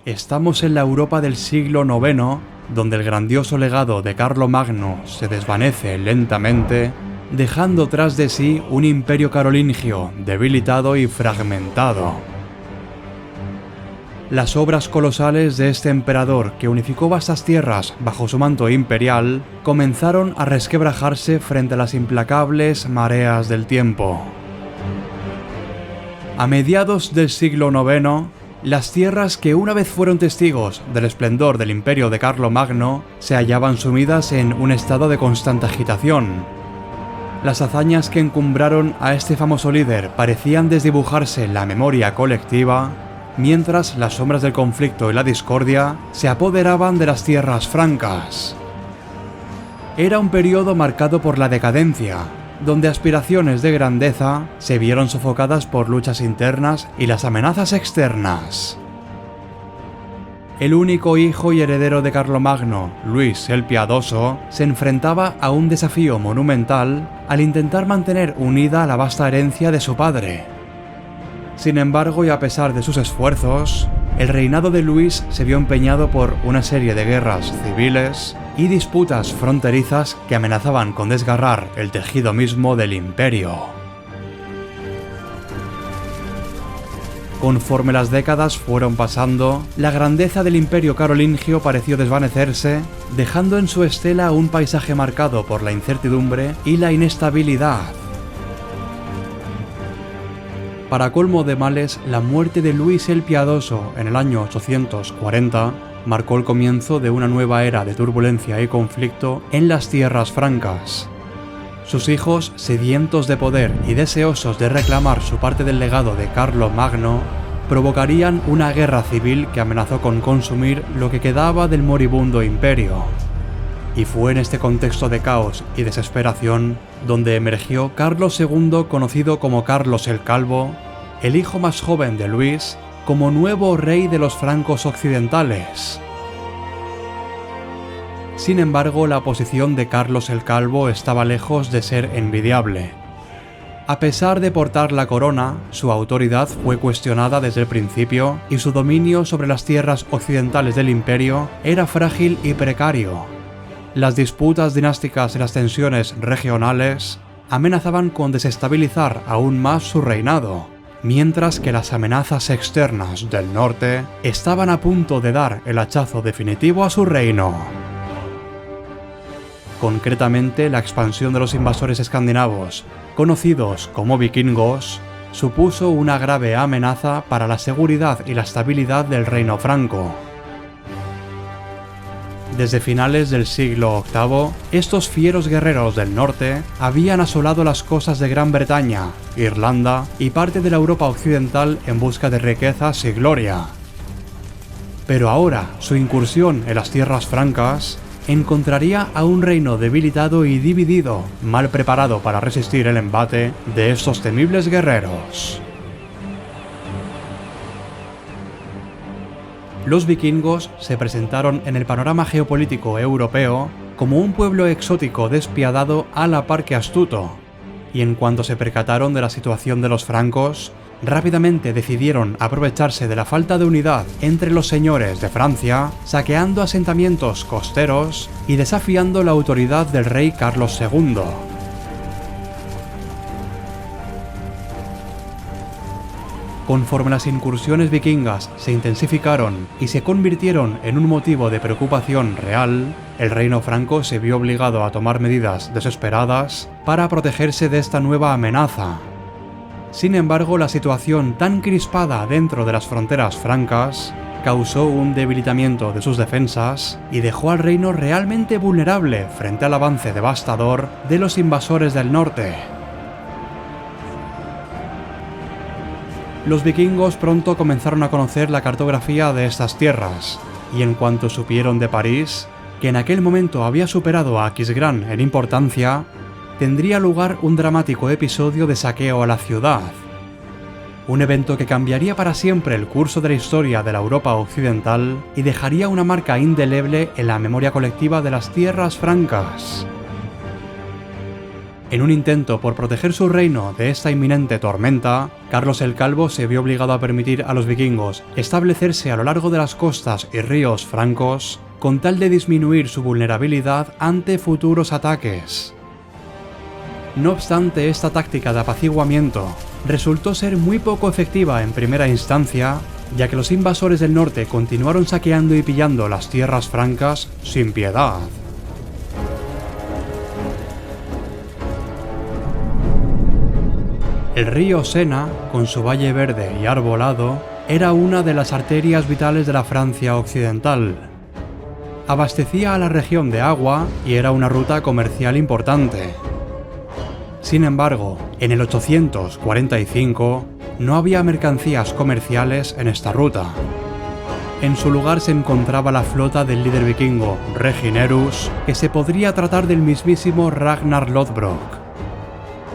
Estamos en la Europa del siglo IX, donde el grandioso legado de Carlomagno se desvanece lentamente, dejando tras de sí un imperio carolingio debilitado y fragmentado. Las obras colosales de este emperador, que unificó vastas tierras bajo su manto imperial, comenzaron a resquebrajarse frente a las implacables mareas del tiempo. A mediados del siglo IX, las tierras que una vez fueron testigos del esplendor del imperio de Carlomagno se hallaban sumidas en un estado de constante agitación. Las hazañas que encumbraron a este famoso líder parecían desdibujarse en la memoria colectiva, mientras las sombras del conflicto y la discordia se apoderaban de las tierras francas. Era un periodo marcado por la decadencia, donde aspiraciones de grandeza se vieron sofocadas por luchas internas y las amenazas externas. El único hijo y heredero de Carlomagno, Luis el Piadoso, se enfrentaba a un desafío monumental al intentar mantener unida la vasta herencia de su padre. Sin embargo, y a pesar de sus esfuerzos, el reinado de Luis se vio empeñado por una serie de guerras civiles y disputas fronterizas que amenazaban con desgarrar el tejido mismo del imperio. Conforme las décadas fueron pasando, la grandeza del imperio carolingio pareció desvanecerse, dejando en su estela un paisaje marcado por la incertidumbre y la inestabilidad. Para colmo de males, la muerte de Luis el Piadoso en el año 840 marcó el comienzo de una nueva era de turbulencia y conflicto en las tierras francas. Sus hijos, sedientos de poder y deseosos de reclamar su parte del legado de Carlomagno, provocarían una guerra civil que amenazó con consumir lo que quedaba del moribundo imperio. Y fue en este contexto de caos y desesperación donde emergió Carlos II, conocido como Carlos el Calvo, el hijo más joven de Luis, como nuevo rey de los francos occidentales. Sin embargo, la posición de Carlos el Calvo estaba lejos de ser envidiable. A pesar de portar la corona, su autoridad fue cuestionada desde el principio y su dominio sobre las tierras occidentales del imperio era frágil y precario. Las disputas dinásticas y las tensiones regionales amenazaban con desestabilizar aún más su reinado, mientras que las amenazas externas del norte estaban a punto de dar el hachazo definitivo a su reino. Concretamente, la expansión de los invasores escandinavos, conocidos como vikingos, supuso una grave amenaza para la seguridad y la estabilidad del reino franco. Desde finales del siglo VIII, estos fieros guerreros del norte habían asolado las costas de Gran Bretaña, Irlanda y parte de la Europa occidental en busca de riquezas y gloria. Pero ahora, su incursión en las tierras francas encontraría a un reino debilitado y dividido, mal preparado para resistir el embate de estos temibles guerreros. Los vikingos se presentaron en el panorama geopolítico europeo como un pueblo exótico despiadado a la par que astuto, y en cuanto se percataron de la situación de los francos, rápidamente decidieron aprovecharse de la falta de unidad entre los señores de Francia, saqueando asentamientos costeros y desafiando la autoridad del rey Carlos II. Conforme las incursiones vikingas se intensificaron y se convirtieron en un motivo de preocupación real, el reino franco se vio obligado a tomar medidas desesperadas para protegerse de esta nueva amenaza. Sin embargo, la situación tan crispada dentro de las fronteras francas causó un debilitamiento de sus defensas y dejó al reino realmente vulnerable frente al avance devastador de los invasores del norte. Los vikingos pronto comenzaron a conocer la cartografía de estas tierras, y en cuanto supieron de París, que en aquel momento había superado a Aquisgrán en importancia, tendría lugar un dramático episodio de saqueo a la ciudad. Un evento que cambiaría para siempre el curso de la historia de la Europa occidental y dejaría una marca indeleble en la memoria colectiva de las tierras francas. En un intento por proteger su reino de esta inminente tormenta, Carlos el Calvo se vio obligado a permitir a los vikingos establecerse a lo largo de las costas y ríos francos con tal de disminuir su vulnerabilidad ante futuros ataques. No obstante, esta táctica de apaciguamiento resultó ser muy poco efectiva en primera instancia, ya que los invasores del norte continuaron saqueando y pillando las tierras francas sin piedad. El río Sena, con su valle verde y arbolado, era una de las arterias vitales de la Francia occidental. Abastecía a la región de agua y era una ruta comercial importante. Sin embargo, en el 845 no había mercancías comerciales en esta ruta. En su lugar se encontraba la flota del líder vikingo Reginerus, que se podría tratar del mismísimo Ragnar Lodbrok.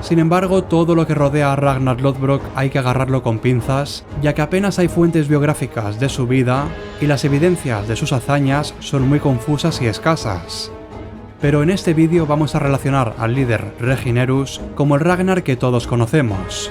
Sin embargo, todo lo que rodea a Ragnar Lodbrok hay que agarrarlo con pinzas, ya que apenas hay fuentes biográficas de su vida y las evidencias de sus hazañas son muy confusas y escasas. Pero en este vídeo vamos a relacionar al líder Reginerus como el Ragnar que todos conocemos.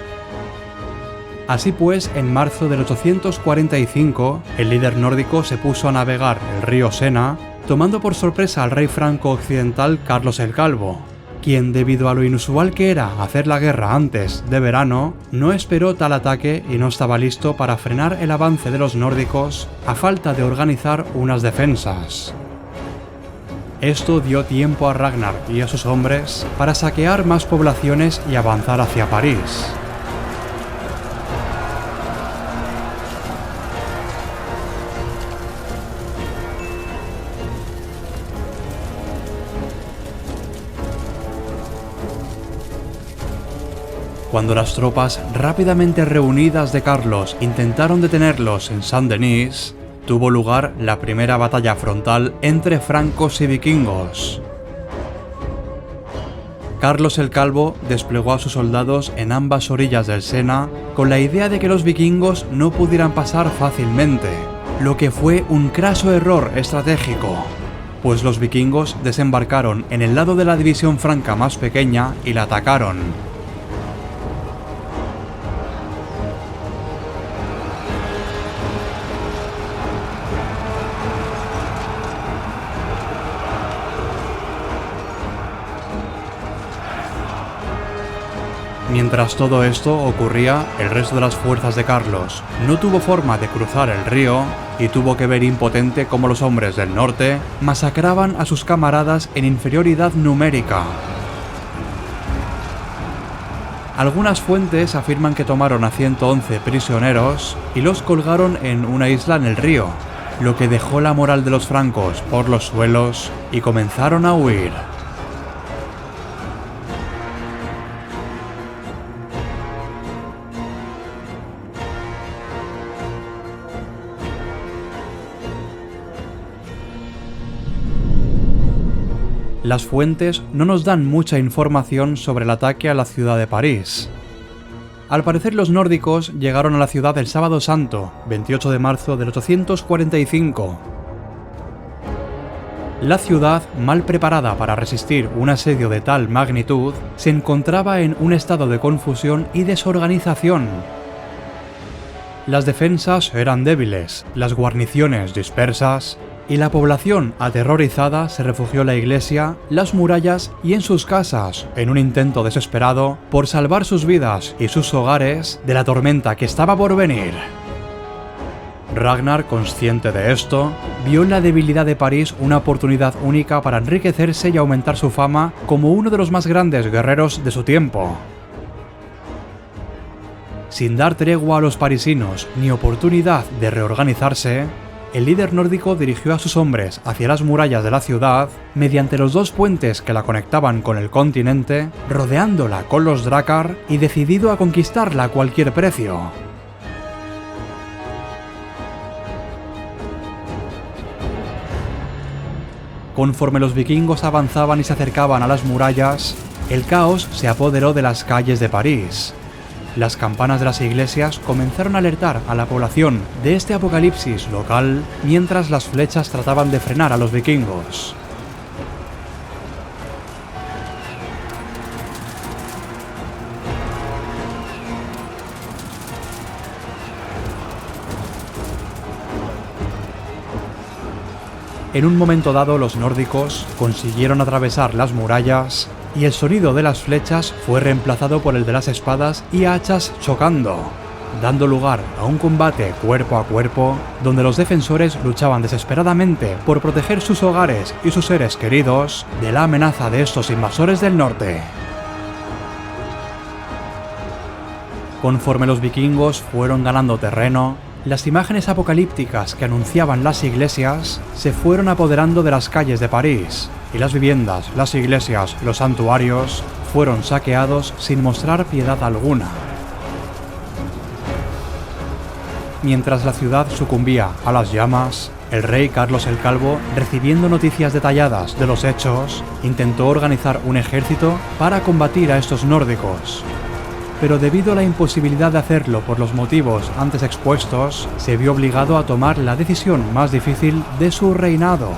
Así pues, en marzo del 845, el líder nórdico se puso a navegar el río Sena, tomando por sorpresa al rey franco occidental Carlos el Calvo, quien, debido a lo inusual que era hacer la guerra antes de verano, no esperó tal ataque y no estaba listo para frenar el avance de los nórdicos a falta de organizar unas defensas. Esto dio tiempo a Ragnar y a sus hombres para saquear más poblaciones y avanzar hacia París. Cuando las tropas rápidamente reunidas de Carlos intentaron detenerlos en Saint-Denis, tuvo lugar la primera batalla frontal entre francos y vikingos. Carlos el Calvo desplegó a sus soldados en ambas orillas del Sena con la idea de que los vikingos no pudieran pasar fácilmente, lo que fue un craso error estratégico, pues los vikingos desembarcaron en el lado de la división franca más pequeña y la atacaron. Mientras todo esto ocurría, el resto de las fuerzas de Carlos no tuvo forma de cruzar el río y tuvo que ver impotente cómo los hombres del norte masacraban a sus camaradas en inferioridad numérica. Algunas fuentes afirman que tomaron a 111 prisioneros y los colgaron en una isla en el río, lo que dejó la moral de los francos por los suelos y comenzaron a huir. Las fuentes no nos dan mucha información sobre el ataque a la ciudad de París. Al parecer los nórdicos llegaron a la ciudad el sábado santo, 28 de marzo del 845. La ciudad, mal preparada para resistir un asedio de tal magnitud, se encontraba en un estado de confusión y desorganización. Las defensas eran débiles, las guarniciones dispersas, y la población aterrorizada se refugió en la iglesia, las murallas y en sus casas, en un intento desesperado por salvar sus vidas y sus hogares de la tormenta que estaba por venir. Ragnar, consciente de esto, vio en la debilidad de París una oportunidad única para enriquecerse y aumentar su fama como uno de los más grandes guerreros de su tiempo. Sin dar tregua a los parisinos ni oportunidad de reorganizarse, el líder nórdico dirigió a sus hombres hacia las murallas de la ciudad mediante los dos puentes que la conectaban con el continente, rodeándola con los Drakkar y decidido a conquistarla a cualquier precio. Conforme los vikingos avanzaban y se acercaban a las murallas, el caos se apoderó de las calles de París. Las campanas de las iglesias comenzaron a alertar a la población de este apocalipsis local, mientras las flechas trataban de frenar a los vikingos. En un momento dado los nórdicos consiguieron atravesar las murallas y el sonido de las flechas fue reemplazado por el de las espadas y hachas chocando, dando lugar a un combate cuerpo a cuerpo donde los defensores luchaban desesperadamente por proteger sus hogares y sus seres queridos de la amenaza de estos invasores del norte. Conforme los vikingos fueron ganando terreno, las imágenes apocalípticas que anunciaban las iglesias se fueron apoderando de las calles de París, y las viviendas, las iglesias, los santuarios fueron saqueados sin mostrar piedad alguna. Mientras la ciudad sucumbía a las llamas, el rey Carlos el Calvo, recibiendo noticias detalladas de los hechos, intentó organizar un ejército para combatir a estos nórdicos. Pero debido a la imposibilidad de hacerlo por los motivos antes expuestos, se vio obligado a tomar la decisión más difícil de su reinado: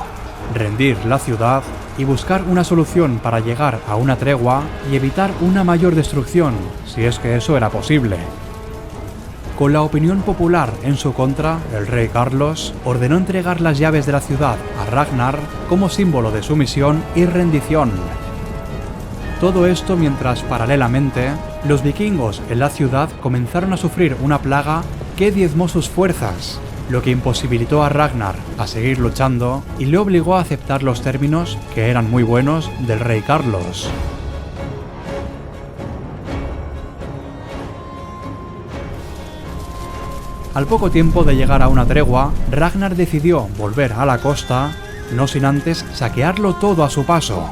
rendir la ciudad y buscar una solución para llegar a una tregua y evitar una mayor destrucción, si es que eso era posible. Con la opinión popular en su contra, el rey Carlos ordenó entregar las llaves de la ciudad a Ragnar como símbolo de sumisión y rendición. Todo esto mientras, paralelamente, los vikingos en la ciudad comenzaron a sufrir una plaga que diezmó sus fuerzas, lo que imposibilitó a Ragnar a seguir luchando y le obligó a aceptar los términos, que eran muy buenos, del rey Carlos. Al poco tiempo de llegar a una tregua, Ragnar decidió volver a la costa, no sin antes saquearlo todo a su paso.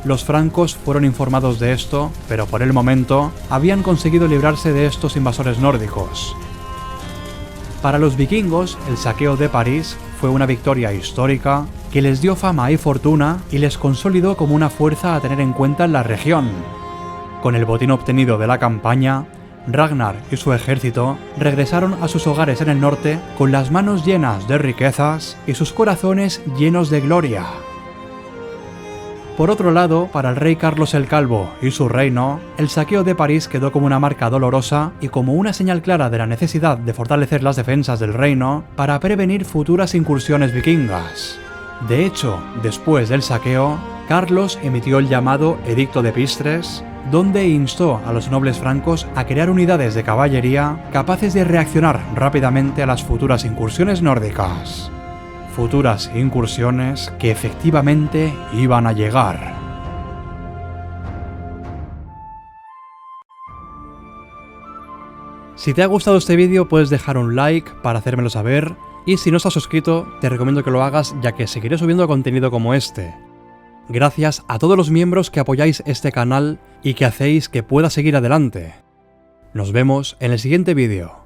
Los francos fueron informados de esto, pero por el momento habían conseguido librarse de estos invasores nórdicos. Para los vikingos, el saqueo de París fue una victoria histórica que les dio fama y fortuna y les consolidó como una fuerza a tener en cuenta en la región. Con el botín obtenido de la campaña, Ragnar y su ejército regresaron a sus hogares en el norte con las manos llenas de riquezas y sus corazones llenos de gloria. Por otro lado, para el rey Carlos el Calvo y su reino, el saqueo de París quedó como una marca dolorosa y como una señal clara de la necesidad de fortalecer las defensas del reino para prevenir futuras incursiones vikingas. De hecho, después del saqueo, Carlos emitió el llamado Edicto de Pistres, donde instó a los nobles francos a crear unidades de caballería capaces de reaccionar rápidamente a las futuras incursiones nórdicas. Futuras incursiones que efectivamente iban a llegar. Si te ha gustado este vídeo puedes dejar un like para hacérmelo saber, y si no estás suscrito te recomiendo que lo hagas, ya que seguiré subiendo contenido como este. Gracias a todos los miembros que apoyáis este canal y que hacéis que pueda seguir adelante. Nos vemos en el siguiente vídeo.